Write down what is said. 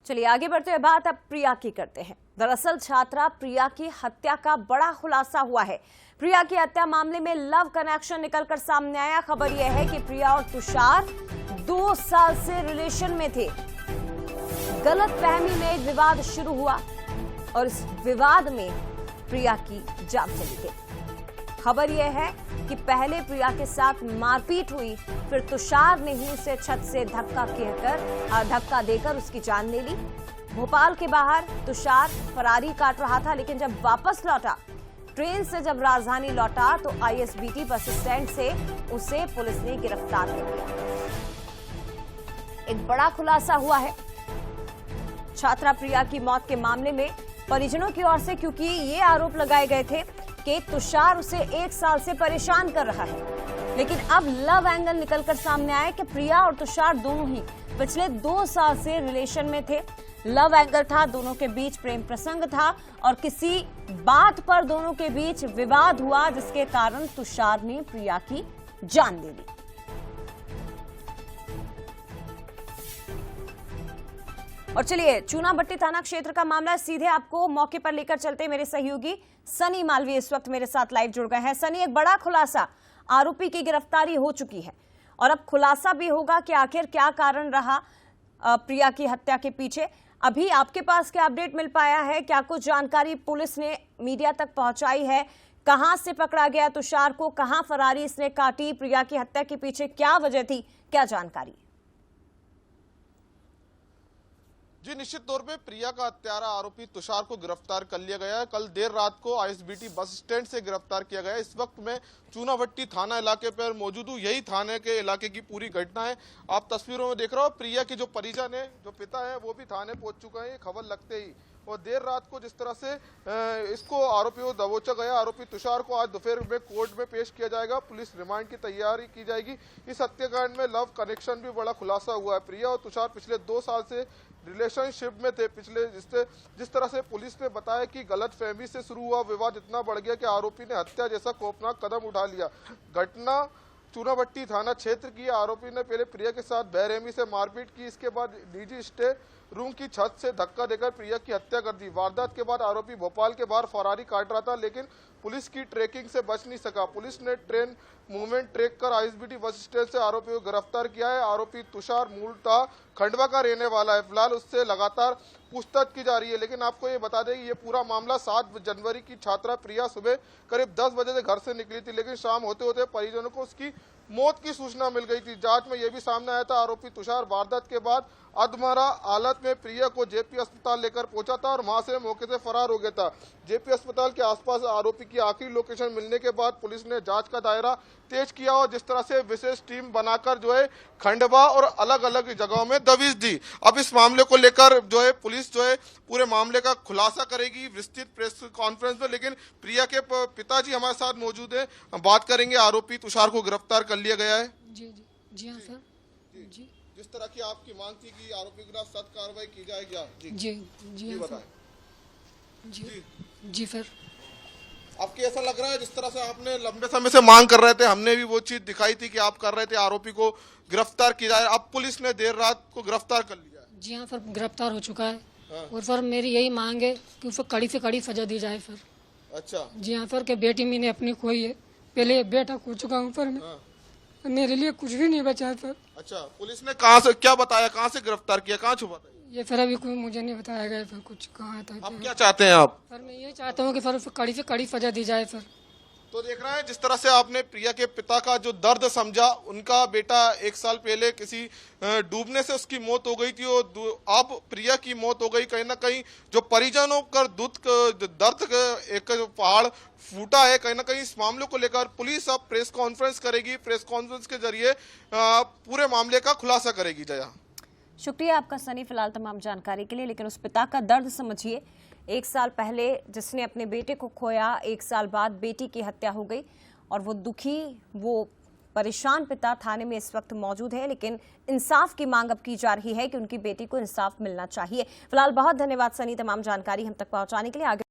चलिए आगे बढ़ते हुए बात अब प्रिया की करते हैं। दरअसल छात्रा प्रिया की हत्या का बड़ा खुलासा हुआ है। प्रिया की हत्या मामले में लव कनेक्शन निकलकर सामने आया। खबर यह है कि प्रिया और तुषार 2 साल से रिलेशन में थे। गलतफहमी में एक विवाद शुरू हुआ और इस विवाद में प्रिया की जान चली गई। खबर यह है कि पहले प्रिया के साथ मारपीट हुई, फिर तुषार ने ही उसे छत से धक्का देकर उसकी जान ले ली। भोपाल के बाहर तुषार फरारी काट रहा था, लेकिन जब वापस लौटा, ट्रेन से जब राजधानी लौटा तो आईएसबीटी बस स्टैंड से उसे पुलिस ने गिरफ्तार कर लिया। एक बड़ा खुलासा हुआ है छात्रा प्रिया की मौत के मामले में परिजनों की ओर से, क्योंकि ये आरोप लगाए गए थे कि तुषार उसे 1 साल से परेशान कर रहा है। लेकिन अब लव एंगल निकलकर सामने आया कि प्रिया और तुषार दोनों ही पिछले 2 साल से रिलेशन में थे। लव एंगल था, दोनों के बीच प्रेम प्रसंग था और किसी बात पर दोनों के बीच विवाद हुआ, जिसके कारण तुषार ने प्रिया की जान ले ली। और चलिए चूनाभट्टी थाना क्षेत्र का मामला, सीधे आपको मौके पर लेकर चलते मेरे सहयोगी सनी मालवीय इस वक्त मेरे साथ लाइव जुड़ गए हैं। सनी, एक बड़ा खुलासा, आरोपी की गिरफ्तारी हो चुकी है और अब खुलासा भी होगा कि आखिर क्या कारण रहा प्रिया की हत्या के पीछे। अभी आपके पास क्या अपडेट मिल पाया है? क्या कुछ जानकारी पुलिस ने मीडिया तक पहुंचाई है? कहां से पकड़ा गया तुषार को, कहां फरारी इसने काटी? प्रिया की हत्या के पीछे क्या वजह थी, क्या जानकारी? जी, निश्चित तौर पे प्रिया का हत्यारा आरोपी तुषार को गिरफ्तार कर लिया गया है। कल देर रात को आईएसबीटी बस स्टैंड से गिरफ्तार किया गया है। इस वक्त मैं चूनाभट्टी थाना इलाके पर मौजूद हूँ। यही थाने के इलाके की पूरी घटना है, आप तस्वीरों में देख रहे हो। प्रिया के जो परिजन है, जो पिता है, वो भी थाने पहुंच चुका है। ये खबर लगते ही और देर रात को जिस तरह से इसको आरोपी को दबोचा गया, आरोपी तुषार को आज दोपहर में कोर्ट में पेश किया जाएगा। पुलिस रिमांड की तैयारी की जाएगी। इस हत्याकांड में लव कनेक्शन भी बड़ा खुलासा हुआ है। प्रिया और तुषार पिछले 2 साल से रिलेशनशिप में थे। पिछले जिस तरह से पुलिस ने बताया कि गलतफहमी से शुरू हुआ विवाद इतना बढ़ गया कि आरोपी ने हत्या जैसा खौफनाक कदम उठा लिया। घटना चूनाभट्टी थाना क्षेत्र की। आरोपी ने पहले प्रिया के साथ बेरहमी से मारपीट की, इसके बाद निजी स्टे रूम की छत से धक्का देकर प्रिया की हत्या कर दी। वारदात के बाद आरोपी भोपाल के बाहर फरारी काट रहा था, लेकिन पुलिस की ट्रैकिंग से बच नहीं सका। पुलिस ने ट्रेन मूवमेंट ट्रैक कर आईएसबीटी बस स्टैंड से आरोपी को गिरफ्तार किया है। आरोपी तुषार मूलतः खंडवा का रहने वाला है। फिलहाल उससे लगातार पूछताछ की जा रही है। लेकिन आपको ये बता दें कि ये पूरा मामला 7 जनवरी की छात्रा प्रिया सुबह करीब 10 बजे से घर से निकली थी, लेकिन शाम होते होते परिजनों को उसकी मौत की सूचना मिल गई थी। जांच में यह भी सामने आया था आरोपी तुषार वारदात के बाद अधमरा हालत में प्रिया को जेपी अस्पताल लेकर पहुंचा था और वहां से मौके से फरार हो गया था। जेपी अस्पताल के आसपास आरोपी की आखिरी लोकेशन मिलने के बाद पुलिस ने जांच का दायरा तेज किया और जिस तरह से विशेष टीम बनाकर जो है खंडवा और अलग अलग जगहों में दबिश दी। अब इस मामले को लेकर जो है पुलिस जो है पूरे मामले का खुलासा करेगी विस्तृत प्रेस कॉन्फ्रेंस में। लेकिन प्रिया के पिताजी हमारे साथ मौजूद है, बात करेंगे। आरोपी तुषार को गिरफ्तार कर लिया गया है। जी हाँ सर। जी, जिस तरह की आपकी मांग थी कि आरोपी के खिलाफ सख्त कार्रवाई की जाएगी। जी बताएं। जी सर। आपकी ऐसा लग रहा है जिस तरह से आपने लंबे समय से मांग कर रहे थे, हमने भी वो चीज दिखाई थी कि आप कर रहे थे आरोपी को गिरफ्तार किया जाए, अब पुलिस ने देर रात को गिरफ्तार कर लिया है। जी हाँ सर, गिरफ्तार हो चुका है। और सर मेरी यही मांग है कि उसे कड़ी से कड़ी सजा दी जाए सर। अच्छा। जी हाँ सर, कि बेटी मैंने अपनी खोई है, पहले बेटा खो चुका हूँ सर मैं। मेरे लिए कुछ भी नहीं बचा सर। अच्छा, पुलिस ने कहाँ से क्या बताया, कहाँ से गिरफ्तार किया, कहाँ छुपा था? ये सर अभी कोई मुझे नहीं बताया गया सर, कुछ कहाँ था। अब क्या चाहते हैं आप? सर मैं ये चाहता हूँ कि सर उसे कड़ी से कड़ी सजा दी जाए सर। तो देख रहे हैं जिस तरह से आपने प्रिया के पिता का जो दर्द समझा। उनका बेटा 1 साल पहले किसी डूबने से उसकी मौत हो गई थी और अब प्रिया की मौत हो गई। कहीं ना कहीं जो परिजनों का दर्द एक पहाड़ फूटा है। कहीं ना कहीं इस मामले को लेकर पुलिस अब प्रेस कॉन्फ्रेंस करेगी। प्रेस कॉन्फ्रेंस के जरिए पूरे मामले का खुलासा करेगी। जया, शुक्रिया आपका सनी, फिलहाल तमाम जानकारी के लिए। लेकिन उस पिता का दर्द समझिए। 1 साल पहले जिसने अपने बेटे को खोया, 1 साल बाद बेटी की हत्या हो गई और वो दुखी, वो परेशान पिता थाने में इस वक्त मौजूद है। लेकिन इंसाफ की मांग अब की जा रही है कि उनकी बेटी को इंसाफ मिलना चाहिए। फिलहाल बहुत धन्यवाद सनी, तमाम जानकारी हम तक पहुंचाने के लिए। आगे